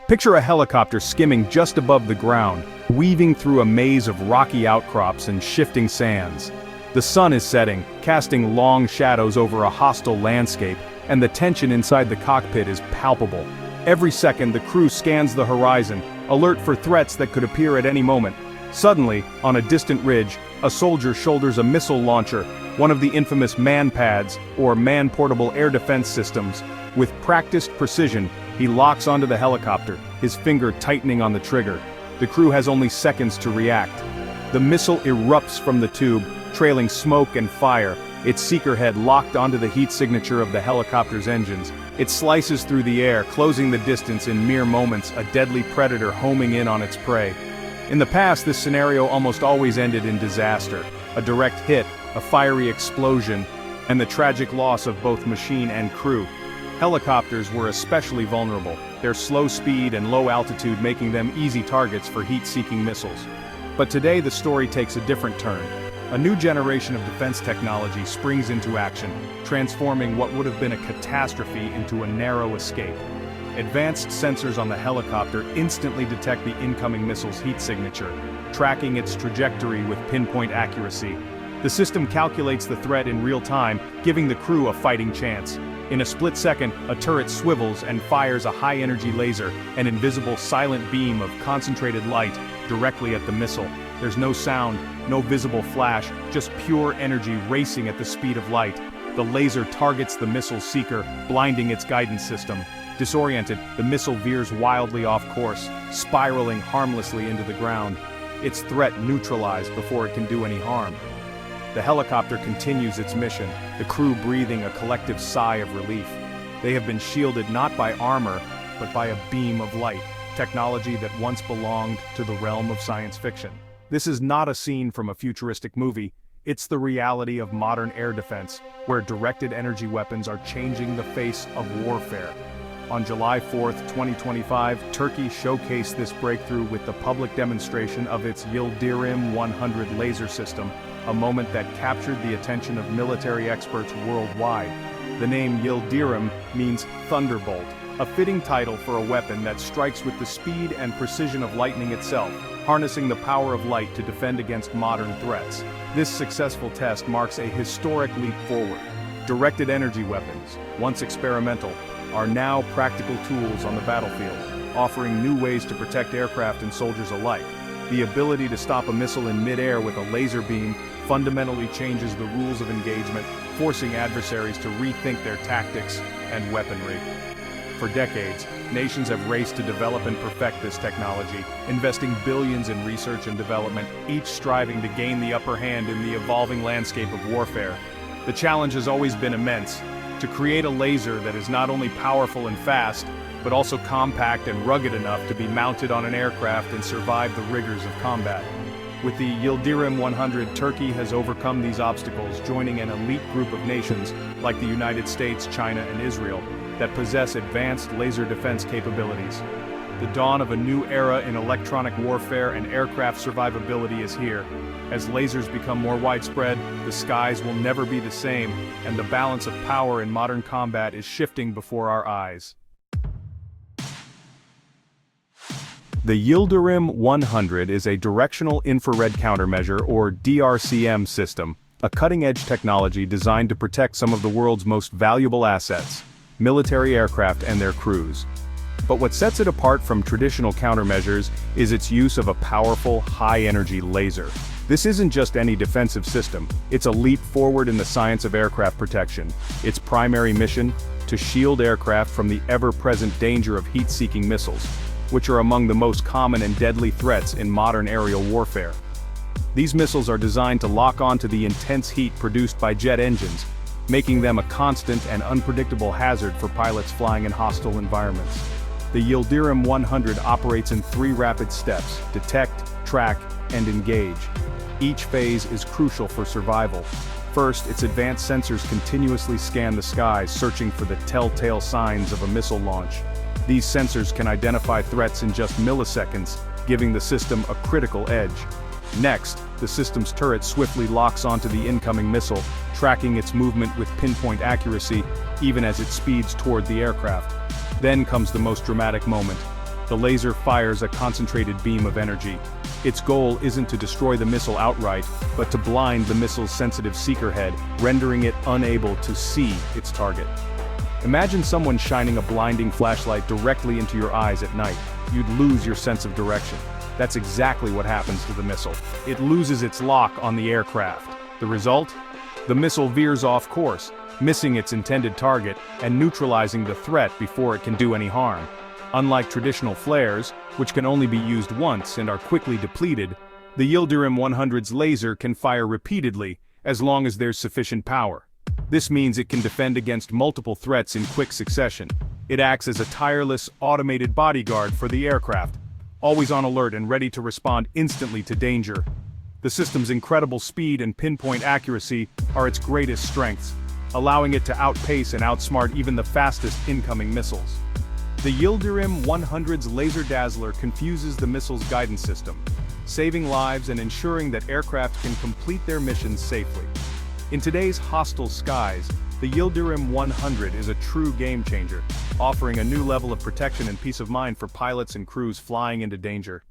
Picture a helicopter skimming just above the ground, weaving through a maze of rocky outcrops and shifting sands. The sun is setting, casting long shadows over a hostile landscape, and the tension inside the cockpit is palpable. Every second the crew scans the horizon, alert for threats that could appear at any moment. Suddenly, on a distant ridge, a soldier shoulders a missile launcher, one of the infamous man-pads, or man-portable air defense systems. With practiced precision, he locks onto the helicopter, his finger tightening on the trigger. The crew has only seconds to react. The missile erupts from the tube, trailing smoke and fire, its seeker head locked onto the heat signature of the helicopter's engines. It slices through the air, closing the distance in mere moments, a deadly predator homing in on its prey. In the past, this scenario almost always ended in disaster: a direct hit, a fiery explosion, and the tragic loss of both machine and crew. Helicopters were especially vulnerable, their slow speed and low altitude making them easy targets for heat-seeking missiles. But today the story takes a different turn. A new generation of defense technology springs into action, transforming what would have been a catastrophe into a narrow escape. Advanced sensors on the helicopter instantly detect the incoming missile's heat signature, tracking its trajectory with pinpoint accuracy. The system calculates the threat in real time, giving the crew a fighting chance. In a split second, a turret swivels and fires a high-energy laser, an invisible silent beam of concentrated light, directly at the missile. There's no sound, no visible flash, just pure energy racing at the speed of light. The laser targets the missile's seeker, blinding its guidance system. Disoriented, the missile veers wildly off course, spiraling harmlessly into the ground. Its threat neutralized before it can do any harm. The helicopter continues its mission, the crew breathing a collective sigh of relief. They have been shielded not by armor, but by a beam of light, technology that once belonged to the realm of science fiction. This is not a scene from a futuristic movie, it's the reality of modern air defense, where directed energy weapons are changing the face of warfare. On July 4, 2025, Turkey showcased this breakthrough with the public demonstration of its YILDIRIM-100 laser system, a moment that captured the attention of military experts worldwide. The name Yildirim means thunderbolt, a fitting title for a weapon that strikes with the speed and precision of lightning itself, harnessing the power of light to defend against modern threats. This successful test marks a historic leap forward. Directed energy weapons, once experimental, are now practical tools on the battlefield, offering new ways to protect aircraft and soldiers alike. The ability to stop a missile in mid-air with a laser beam fundamentally changes the rules of engagement, forcing adversaries to rethink their tactics and weaponry. For decades, nations have raced to develop and perfect this technology, investing billions in research and development, each striving to gain the upper hand in the evolving landscape of warfare. The challenge has always been immense: to create a laser that is not only powerful and fast, but also compact and rugged enough to be mounted on an aircraft and survive the rigors of combat. With the YILDIRIM-100, Turkey has overcome these obstacles, joining an elite group of nations, like the United States, China, and Israel, that possess advanced laser defense capabilities. The dawn of a new era in electronic warfare and aircraft survivability is here. As lasers become more widespread, the skies will never be the same, and the balance of power in modern combat is shifting before our eyes. The YILDIRIM-100 is a directional infrared countermeasure, or DRCM system, a cutting-edge technology designed to protect some of the world's most valuable assets: military aircraft and their crews. But what sets it apart from traditional countermeasures is its use of a powerful, high-energy laser. This isn't just any defensive system, it's a leap forward in the science of aircraft protection. Its primary mission: to shield aircraft from the ever-present danger of heat-seeking missiles, which are among the most common and deadly threats in modern aerial warfare. These missiles are designed to lock on to the intense heat produced by jet engines, making them a constant and unpredictable hazard for pilots flying in hostile environments. The YILDIRIM-100 operates in 3 rapid steps: detect, track, and engage. Each phase is crucial for survival. First, its advanced sensors continuously scan the skies, searching for the telltale signs of a missile launch. These sensors can identify threats in just milliseconds, giving the system a critical edge. Next, the system's turret swiftly locks onto the incoming missile, tracking its movement with pinpoint accuracy, even as it speeds toward the aircraft. Then comes the most dramatic moment. The laser fires a concentrated beam of energy. Its goal isn't to destroy the missile outright, but to blind the missile's sensitive seeker head, rendering it unable to see its target. Imagine someone shining a blinding flashlight directly into your eyes at night. You'd lose your sense of direction. That's exactly what happens to the missile. It loses its lock on the aircraft. The result? The missile veers off course, missing its intended target and neutralizing the threat before it can do any harm. Unlike traditional flares, which can only be used once and are quickly depleted, the Yildirim-100's laser can fire repeatedly, as long as there's sufficient power. This means it can defend against multiple threats in quick succession. It acts as a tireless, automated bodyguard for the aircraft, always on alert and ready to respond instantly to danger. The system's incredible speed and pinpoint accuracy are its greatest strengths, allowing it to outpace and outsmart even the fastest incoming missiles. The Yildirim-100's laser dazzler confuses the missile's guidance system, saving lives and ensuring that aircraft can complete their missions safely. In today's hostile skies, the Yildirim-100 is a true game-changer, offering a new level of protection and peace of mind for pilots and crews flying into danger.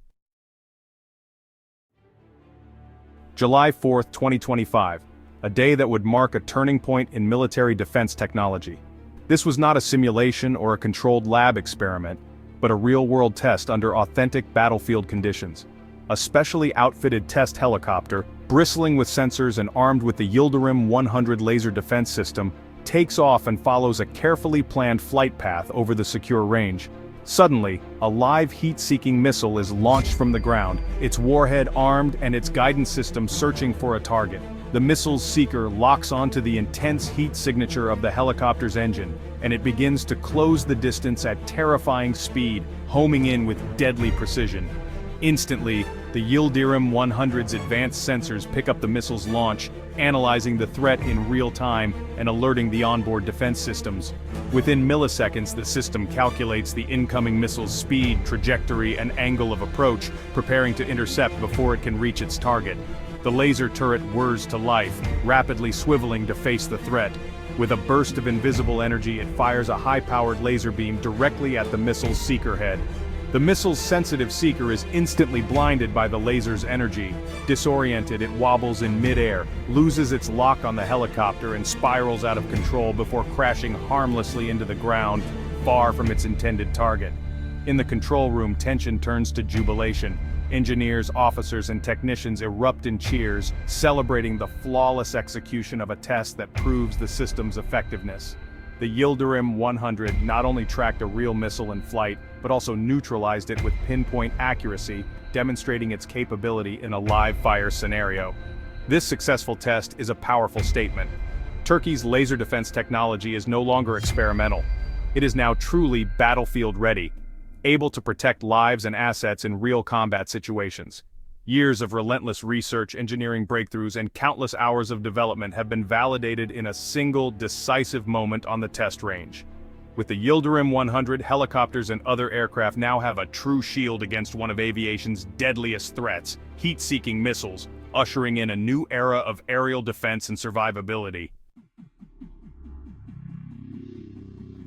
July 4, 2025, a day that would mark a turning point in military defense technology. This was not a simulation or a controlled lab experiment, but a real-world test under authentic battlefield conditions. A specially outfitted test helicopter, bristling with sensors and armed with the Yildirim-100 laser defense system, takes off and follows a carefully planned flight path over the secure range. Suddenly, a live heat-seeking missile is launched from the ground, its warhead armed and its guidance system searching for a target. The missile's seeker locks onto the intense heat signature of the helicopter's engine, and it begins to close the distance at terrifying speed, homing in with deadly precision. Instantly, the Yildirim-100's advanced sensors pick up the missile's launch, analyzing the threat in real time and alerting the onboard defense systems. Within milliseconds, the system calculates the incoming missile's speed, trajectory, and angle of approach, preparing to intercept before it can reach its target. The laser turret whirs to life, rapidly swiveling to face the threat. With a burst of invisible energy, it fires a high-powered laser beam directly at the missile's seeker head. The missile's sensitive seeker is instantly blinded by the laser's energy. Disoriented, it wobbles in mid-air, loses its lock on the helicopter and spirals out of control before crashing harmlessly into the ground, far from its intended target. In the control room, tension turns to jubilation. Engineers, officers, and technicians erupt in cheers, celebrating the flawless execution of a test that proves the system's effectiveness. The Yildirim-100 not only tracked a real missile in flight, but also neutralized it with pinpoint accuracy, demonstrating its capability in a live-fire scenario. This successful test is a powerful statement. Turkey's laser defense technology is no longer experimental. It is now truly battlefield-ready, able to protect lives and assets in real combat situations. Years of relentless research, engineering breakthroughs, and countless hours of development have been validated in a single, decisive moment on the test range. With the Yildirim-100, helicopters and other aircraft now have a true shield against one of aviation's deadliest threats, heat-seeking missiles, ushering in a new era of aerial defense and survivability.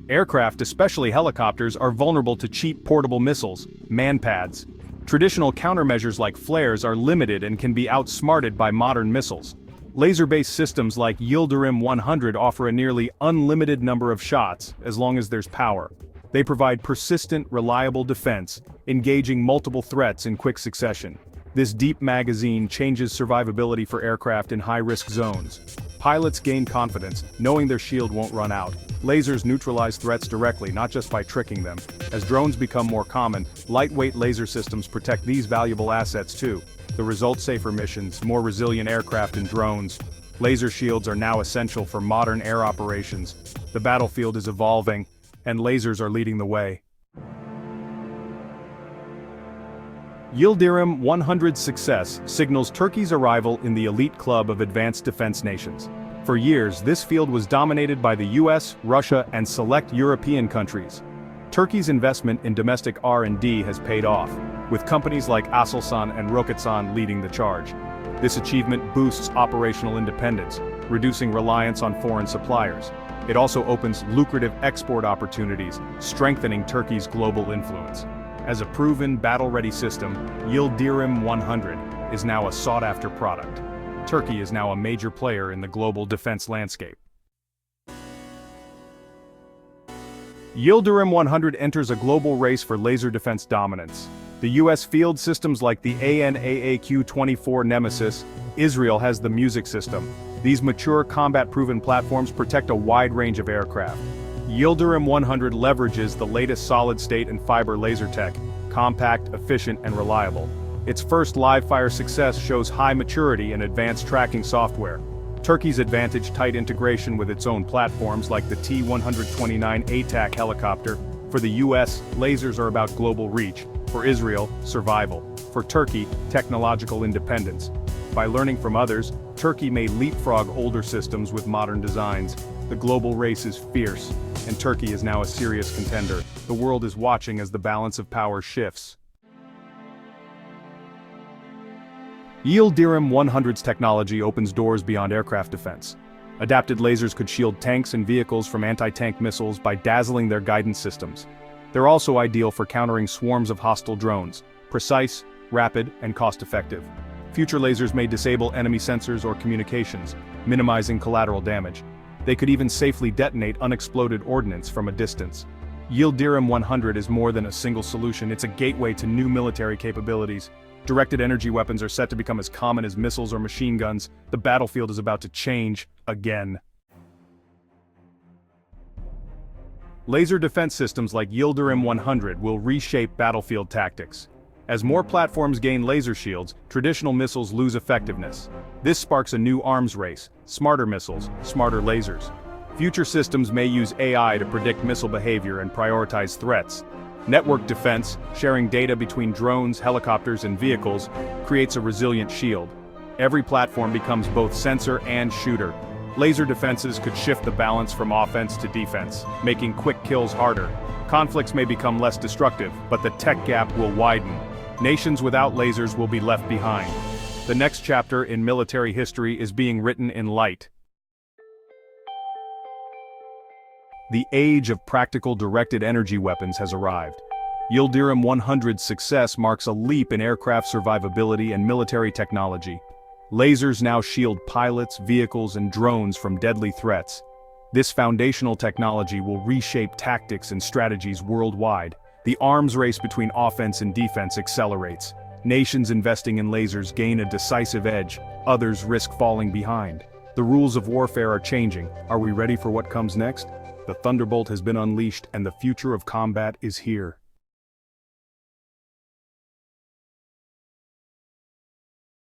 Aircraft, especially helicopters, are vulnerable to cheap portable missiles, manpads. Traditional countermeasures like flares are limited and can be outsmarted by modern missiles. Laser-based systems like Yildirim-100 offer a nearly unlimited number of shots, as long as there's power. They provide persistent, reliable defense, engaging multiple threats in quick succession. This deep magazine changes survivability for aircraft in high-risk zones. Pilots gain confidence, knowing their shield won't run out. Lasers neutralize threats directly, not just by tricking them. As drones become more common, lightweight laser systems protect these valuable assets too. The result: safer missions, more resilient aircraft and drones. Laser shields are now essential for modern air operations. The battlefield is evolving, and lasers are leading the way. Yildirim-100's success signals Turkey's arrival in the elite club of advanced defense nations. For years, this field was dominated by the US, Russia, and select European countries. Turkey's investment in domestic R&D has paid off, with companies like Aselsan and Roketsan leading the charge. This achievement boosts operational independence, reducing reliance on foreign suppliers. It also opens lucrative export opportunities, strengthening Turkey's global influence. As a proven, battle-ready system, YILDIRIM-100 is now a sought-after product. Turkey is now a major player in the global defense landscape. YILDIRIM-100 enters a global race for laser defense dominance. The US field systems like the AN/AAQ-24 Nemesis. Israel has the Music system. These mature, combat-proven platforms protect a wide range of aircraft. YILDIRIM-100 leverages the latest solid-state and fiber laser tech, compact, efficient, and reliable. Its first live-fire success shows high maturity and advanced tracking software. Turkey's advantage tight integration with its own platforms like the T-129 ATAC helicopter. For the US, lasers are about global reach. For Israel, survival. For Turkey, technological independence. By learning from others, Turkey may leapfrog older systems with modern designs. The global race is fierce, and Turkey is now a serious contender. The world is watching as the balance of power shifts. YILDIRIM-100's technology opens doors beyond aircraft defense. Adapted lasers could shield tanks and vehicles from anti-tank missiles by dazzling their guidance systems. They're also ideal for countering swarms of hostile drones, precise, rapid, and cost-effective. Future lasers may disable enemy sensors or communications, minimizing collateral damage. They could even safely detonate unexploded ordnance from a distance. YILDIRIM-100 is more than a single solution, it's a gateway to new military capabilities. Directed energy weapons are set to become as common as missiles or machine guns. The battlefield is about to change again. Laser defense systems like YILDIRIM-100 will reshape battlefield tactics. As more platforms gain laser shields, traditional missiles lose effectiveness. This sparks a new arms race: smarter missiles, smarter lasers. Future systems may use AI to predict missile behavior and prioritize threats. Network defense, sharing data between drones, helicopters, and vehicles, creates a resilient shield. Every platform becomes both sensor and shooter. Laser defenses could shift the balance from offense to defense, making quick kills harder. Conflicts may become less destructive, but the tech gap will widen. Nations without lasers will be left behind. The next chapter in military history is being written in light. The age of practical directed energy weapons has arrived. YILDIRIM-100's success marks a leap in aircraft survivability and military technology. Lasers now shield pilots, vehicles, and drones from deadly threats. This foundational technology will reshape tactics and strategies worldwide. The arms race between offense and defense accelerates. Nations investing in lasers gain a decisive edge, others risk falling behind. The rules of warfare are changing. Are we ready for what comes next? The Thunderbolt has been unleashed and the future of combat is here.